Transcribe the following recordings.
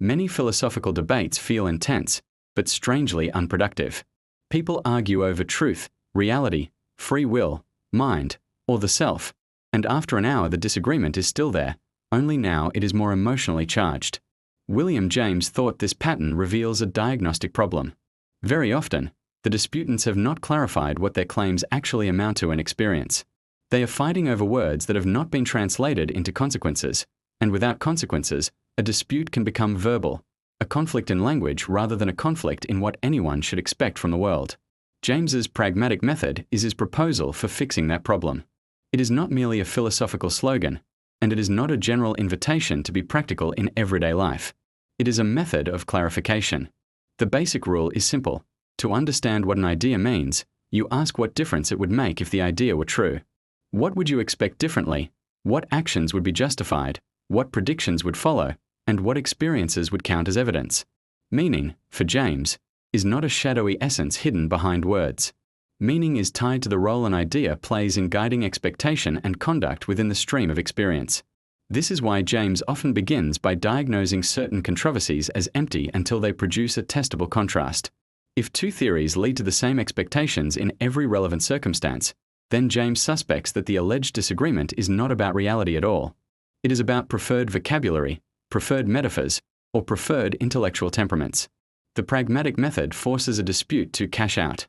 Many philosophical debates feel intense, but strangely unproductive. People argue over truth, reality, free will, mind, or the self, and after an hour the disagreement is still there, only now it is more emotionally charged. William James thought this pattern reveals a diagnostic problem. Very often, the disputants have not clarified what their claims actually amount to in experience. They are fighting over words that have not been translated into consequences, and without consequences, a dispute can become verbal, a conflict in language rather than a conflict in what anyone should expect from the world. James's pragmatic method is his proposal for fixing that problem. It is not merely a philosophical slogan, and it is not a general invitation to be practical in everyday life. It is a method of clarification. The basic rule is simple. To understand what an idea means, you ask what difference it would make if the idea were true. What would you expect differently? What actions would be justified? What predictions would follow? And what experiences would count as evidence? Meaning, for James, is not a shadowy essence hidden behind words. Meaning is tied to the role an idea plays in guiding expectation and conduct within the stream of experience. This is why James often begins by diagnosing certain controversies as empty until they produce a testable contrast. If two theories lead to the same expectations in every relevant circumstance, then James suspects that the alleged disagreement is not about reality at all. It is about preferred vocabulary, preferred metaphors, or preferred intellectual temperaments. The pragmatic method forces a dispute to cash out.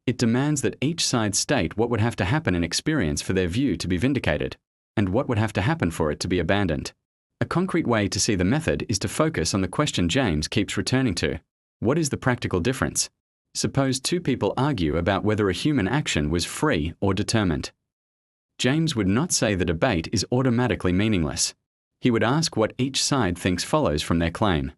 It demands that each side state what would have to happen in experience for their view to be vindicated, and what would have to happen for it to be abandoned. A concrete way to see the method is to focus on the question James keeps returning to. What is the practical difference? Suppose two people argue about whether a human action was free or determined. James would not say the debate is automatically meaningless. He would ask what each side thinks follows from their claim.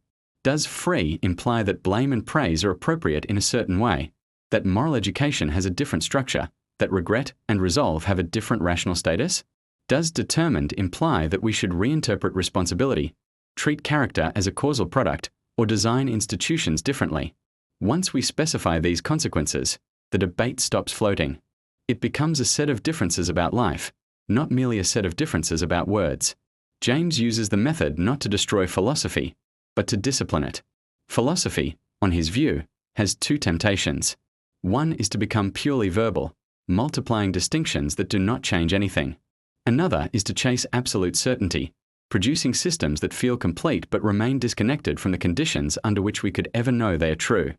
Does free imply that blame and praise are appropriate in a certain way, that moral education has a different structure, that regret and resolve have a different rational status? Does determined imply that we should reinterpret responsibility, treat character as a causal product, or design institutions differently? Once we specify these consequences, the debate stops floating. It becomes a set of differences about life, not merely a set of differences about words. James uses the method not to destroy philosophy, but to discipline it. Philosophy, on his view, has two temptations. One is to become purely verbal, multiplying distinctions that do not change anything. Another is to chase absolute certainty, producing systems that feel complete but remain disconnected from the conditions under which we could ever know they are true.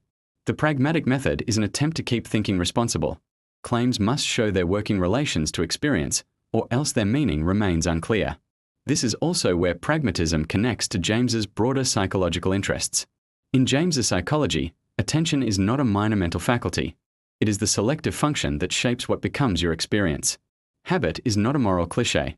The pragmatic method is an attempt to keep thinking responsible. Claims must show their working relations to experience, or else their meaning remains unclear. This is also where pragmatism connects to James's broader psychological interests. In James's psychology, attention is not a minor mental faculty. It is the selective function that shapes what becomes your experience. Habit is not a moral cliché.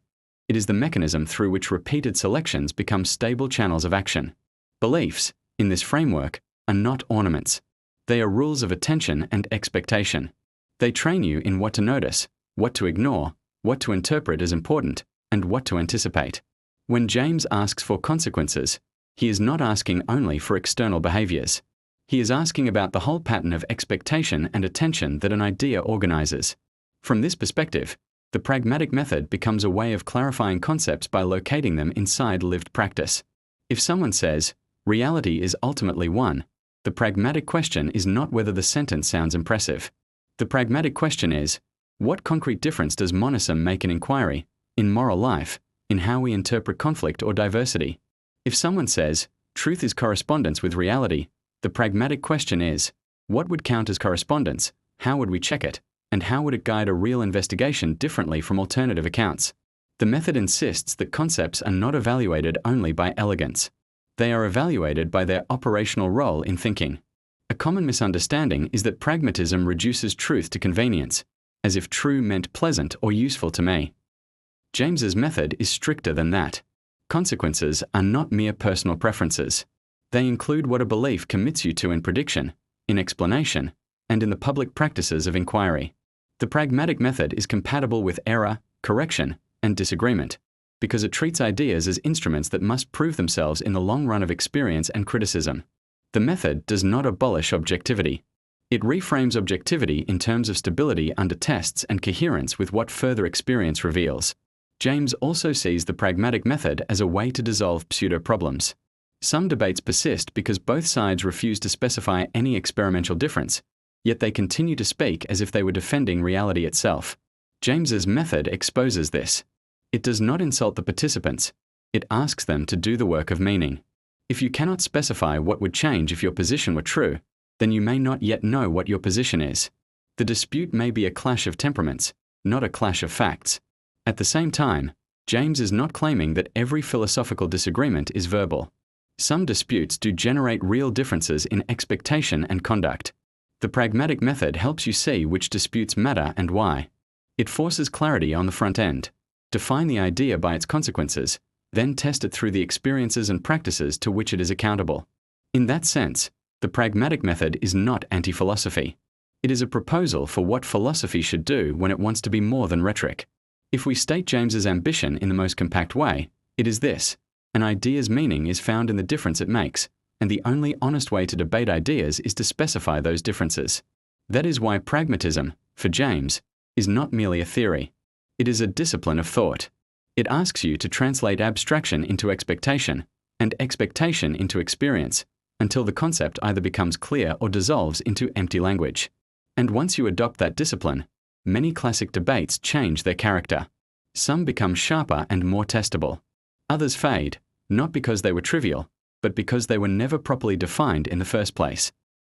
It is the mechanism through which repeated selections become stable channels of action. Beliefs, in this framework, are not ornaments. They are rules of attention and expectation. They train you in what to notice, what to ignore, what to interpret as important, and what to anticipate. When James asks for consequences, he is not asking only for external behaviors. He is asking about the whole pattern of expectation and attention that an idea organizes. From this perspective, the pragmatic method becomes a way of clarifying concepts by locating them inside lived practice. If someone says, reality is ultimately one, the pragmatic question is not whether the sentence sounds impressive. The pragmatic question is, what concrete difference does monism make in inquiry, in moral life, in how we interpret conflict or diversity? If someone says, truth is correspondence with reality, the pragmatic question is, what would count as correspondence, how would we check it, and how would it guide a real investigation differently from alternative accounts? The method insists that concepts are not evaluated only by elegance. They are evaluated by their operational role in thinking. A common misunderstanding is that pragmatism reduces truth to convenience, as if true meant pleasant or useful to me. James's method is stricter than that. Consequences are not mere personal preferences. They include what a belief commits you to in prediction, in explanation, and in the public practices of inquiry. The pragmatic method is compatible with error, correction, and disagreement, because it treats ideas as instruments that must prove themselves in the long run of experience and criticism. The method does not abolish objectivity. It reframes objectivity in terms of stability under tests and coherence with what further experience reveals. James also sees the pragmatic method as a way to dissolve pseudo-problems. Some debates persist because both sides refuse to specify any experimental difference, yet they continue to speak as if they were defending reality itself. James's method exposes this. It does not insult the participants. It asks them to do the work of meaning. If you cannot specify what would change if your position were true, then you may not yet know what your position is. The dispute may be a clash of temperaments, not a clash of facts. At the same time, James is not claiming that every philosophical disagreement is verbal. Some disputes do generate real differences in expectation and conduct. The pragmatic method helps you see which disputes matter and why. It forces clarity on the front end. Define the idea by its consequences, then test it through the experiences and practices to which it is accountable. In that sense, the pragmatic method is not anti-philosophy. It is a proposal for what philosophy should do when it wants to be more than rhetoric. If we state James's ambition in the most compact way, it is this: an idea's meaning is found in the difference it makes, and the only honest way to debate ideas is to specify those differences. That is why pragmatism, for James, is not merely a theory. It is a discipline of thought. It asks you to translate abstraction into expectation, and expectation into experience, until the concept either becomes clear or dissolves into empty language. And once you adopt that discipline, many classic debates change their character. Some become sharper and more testable. Others fade, not because they were trivial, but because they were never properly defined in the first place.